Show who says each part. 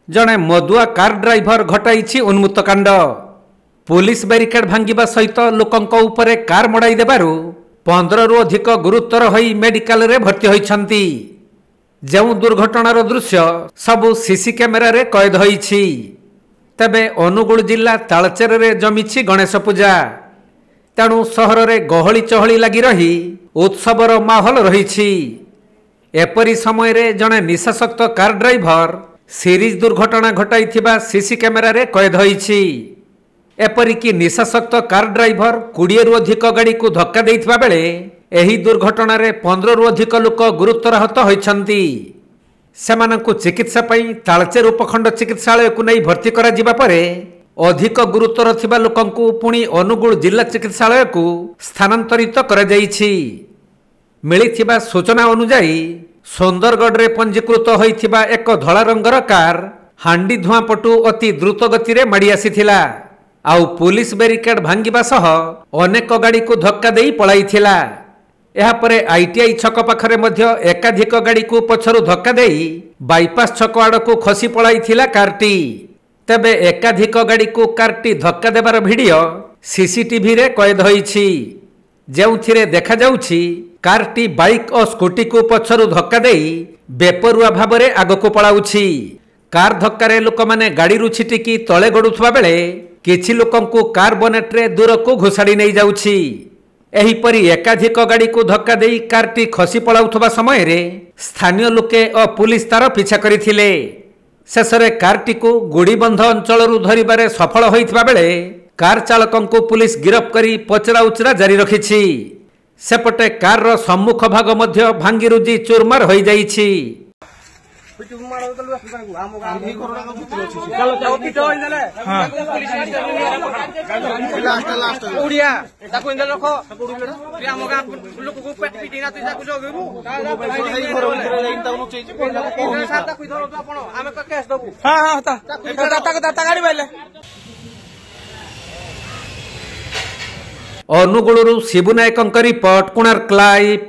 Speaker 1: जड़े मदुआ car driver घटाई उन्मुक्त कांड। पुलिस बैरिकेड भांगिबा सहित लोकंक उपरे कार मड़ाई देबारु 15 रु अधिक गुरुतर होई मेडिकल रे भर्ती होइछंती। जेउ दुर्घटनार दृश्य सबु सीसी कैमेरा रे कैद होइछि। तबे अनुगुल जिला तालचेर रे जमिछि गणेश पूजा। तेणु सहर रे गहली चहली लगी रही उत्सवर माहौल रहिछि। एपरी समय रे जणे निशासक्त कार ड्राइवर सीरीज दुर्घटना घटाई सीसी कैमेरा रे कैद होइछि। एपरिकी निशासक्त कार ड्राइवर 20 रु अधिक गाड़ी को धक्का देइथिबा बेले एही दुर्घटना रे 15 रु अधिक लोक गुरुतर आहत होइछंती। सेमानंकु चिकित्सा पई तालचेर उपखंड चिकित्सालय को नहीं भर्ती करा जिबा परे अधिक गुरुतर थिबा लोकंकु पुणी अनुगुल जिला चिकित्सालय को स्थानांतरित करा जाइछि। मिलिथिबा सूचना अनुसार सुंदरगढ़ रे पंजीकृत होइथिबा एक धला रंगर कार हांडी धुआं पटु अति द्रुत गति रे माड़ी आसीथिला। आउ पुलिस बैरिकेड भांगिबा सह अनेक गाड़ी को धक्का देई पळाइथिला। एहा परे आईटीआई छक पाखरे मध्य एकाधिक गाड़ी को पछरु धक्का देई बाईपास छक आड़कू खसी पळाइथिला कारटी। तबे एकाधिक गाड़ी को कारटी धक्का देबार वीडियो सीसीटीवी रे कैद होइछि। जेउथिरे देखा जाउछि कारटी बाइक और स्कूटी को पछरु धक्का देई बेपरुआ भाबरे आगको पळाउछि। कार धक्कारे लोक माने गाड़ी रु छिटिकी तळे गडुथबा बेले किछि लोकंकु कार बनेट रे दूर को घुसाड़ी नहीं जाउछि। एही परी एकाधिक गाड़ी को धक्का देई कारटी खसी पळाउथबा समय रे स्थानीय लोके और पुलिस तार पीछा करिथिले। शेषरे कारटी को गुड़ीबंध अंचल रु धरिबारे सफल होइथबा बेले कार चालकंकु पुलिस गिरफ करी पचरा उचरा जारी रखिछि। सेपटे कार रो सम्मुख भाग मध्य भांगी रुजी चूरमार होई जाइछि। अनुगुलु शिबु नायकंक रिपोर्ट, कोणार्क लाइव।